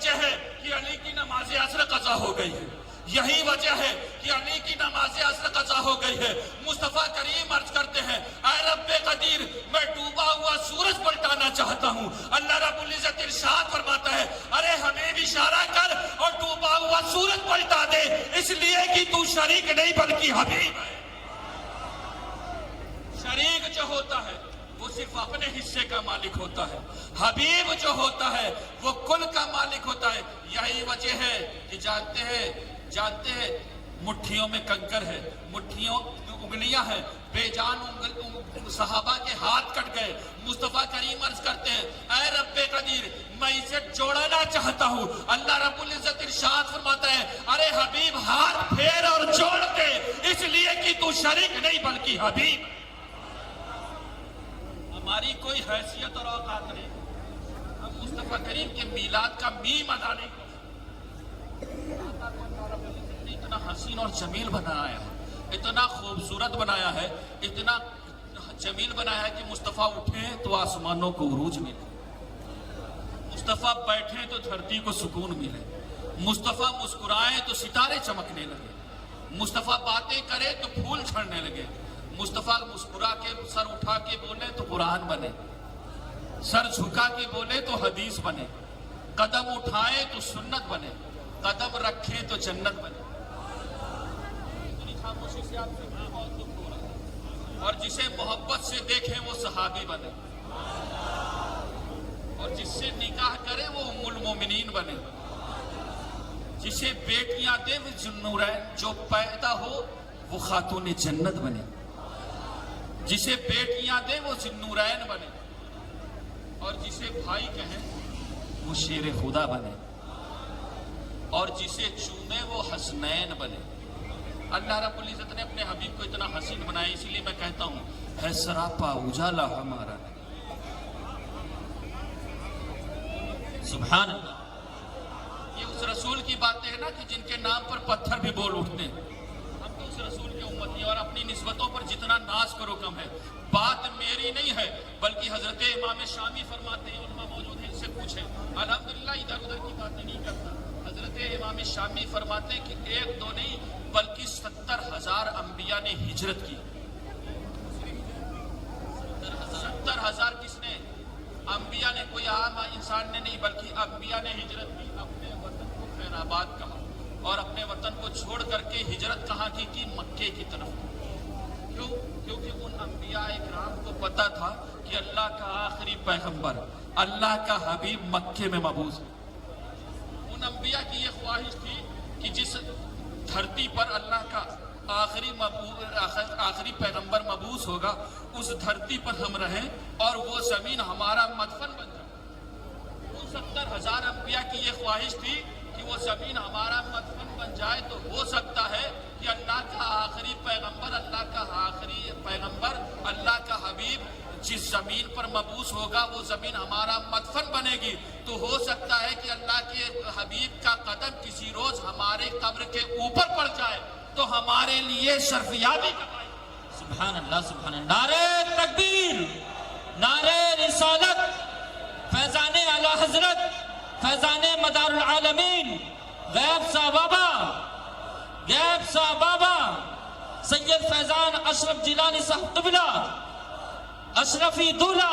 وجہ ہے کہ علی کی نماز عصر قضا ہو گئی ہے، یہی وجہ ہے کہ علی کی نماز عصر قضا ہو گئی ہے۔ مصطفیٰ کریم عرض کرتے ہیں اے رب قدیر میں ڈوبا ہوا سورج پلٹانا چاہتا ہوں۔ اللہ رب العزت ارشاد فرماتا ہے ارے ہمیں بھی اشارہ کر اور ڈوبا ہوا سورج پلٹا دے، اس لیے کہ تو شریک نہیں بلکہ حبیب ہے۔ شریک جو ہوتا ہے وہ صرف اپنے حصے کا مالک ہوتا ہے، حبیب جو ہوتا ہے وہ کل کا مالک ہوتا ہے۔ یہی وجہ ہے کہ جانتے ہیں مٹھیوں میں کنکر ہے، مٹھیوں انگلیاں ہیں، بے جان صحابہ کے ہاتھ کٹ گئے۔ مصطفیٰ کریم عرض کرتے ہیں اے رب قدیر میں اسے جوڑنا چاہتا ہوں۔ اللہ رب العزت ارشاد فرماتا ہے ارے حبیب ہاتھ پھیر اور جوڑ دے، اس لیے کہ تو شریک نہیں بلکہ حبیب۔ ہماری کوئی حیثیت اور اوقات نہیں، ہم مصطفیٰ کریم کے میلاد کا میم ادا نہیں کرتے۔ اتنا حسین اور جمیل بنایا ہے، اتنا خوبصورت بنایا ہے، اتنا جمیل بنایا ہے کہ مصطفیٰ اٹھیں تو آسمانوں کو عروج ملے، مصطفیٰ بیٹھیں تو دھرتی کو سکون ملے، مصطفیٰ مسکرائیں تو ستارے چمکنے لگے، مصطفیٰ باتیں کرے تو پھول جھڑنے لگے، مصطفیٰ مسکرا کے سر اٹھا کے بولے تو قرآن بنے، سر جھکا کے بولے تو حدیث بنے، قدم اٹھائے تو سنت بنے، قدم رکھے تو جنت بنے۔ خاموشی سے آپ سے بہت دکھ ہو رہا ہے، اور جسے محبت سے دیکھیں وہ صحابی بنے، اور جس سے نکاح کرے وہ ام المومنین بنے، جسے بیٹیاں دے وہ ذوالنورین، جو پیدا ہو وہ خاتون جنت بنے، جسے بیٹیاں دے وہ ذوالنورین بنے، اور جسے بھائی کہیں وہ شیر خدا بنے، اور جسے چومے وہ حسنین بنے۔ اللہ رب العزت نے اپنے حبیب کو اتنا حسین بنایا، اسی لیے میں کہتا ہوں ہے سراپا اجالا ہمارا۔ سبحان اللہ، یہ اس رسول کی باتیں ہیں نا کہ جن کے نام پر پتھر بھی بول اٹھتے ہیں۔ ہم تو اس رسول کے امتی اور اپنی نسبتوں پر جتنا ناز کرو کم ہے۔ بات میری نہیں ہے بلکہ حضرت امام شامی فرماتے ہیں، علماء موجود ہیں ان سے پوچھیں، الحمدللہ ادھر ادھر کی باتیں نہیں کرتا۔ حضرت امام شامی فرماتے ہیں کہ ایک دو نہیں بلکہ 70,000 انبیاء نے ہجرت کی۔ 70,000 کس نے؟ انبیاء نے، کوئی عام انسان نے نہیں بلکہ انبیاء نے ہجرت کی۔ اپنے وطن کو خیر آباد کہا، اور اپنے وطن کو چھوڑ کر کے ہجرت کہاں کی مکے کی طرف۔ کیوں؟ کیونکہ ان انبیاء اکرام کو پتا تھا کہ اللہ کا آخری پیغمبر، اللہ کا حبیب مکے میں مبعوث ہے۔ ان انبیاء کی یہ خواہش تھی کہ جس دھرتی پر اللہ کا آخری پیغمبر مبعوث ہوگا اس دھرتی پر ہم رہیں اور وہ زمین ہمارا مدفن بن جائے۔ ان 70,000 انبیاء کی یہ خواہش تھی کہ وہ زمین ہمارا مدفن بن جائے، تو ہو سکتا ہے کہ اللہ کا آخری پیغمبر، اللہ کا حبیب جس زمین پر مبعوث ہوگا وہ زمین ہمارا مدفن بنے گی، تو ہو سکتا ہے کہ اللہ کے حبیب کا قدم کسی روز ہمارے قبر کے اوپر پڑ جائے تو ہمارے لیے شرفیابی کا باعث۔ سبحان اللہ، سبحان اللہ، نعرہ تکبیر، نعرہ رسالت، فیضان اعلی حضرت، فیضان مدار العالمین، غیب صاحب بابا سید فیضان اشرف جیلانی صاحب قبلہ، اشرفی دولہ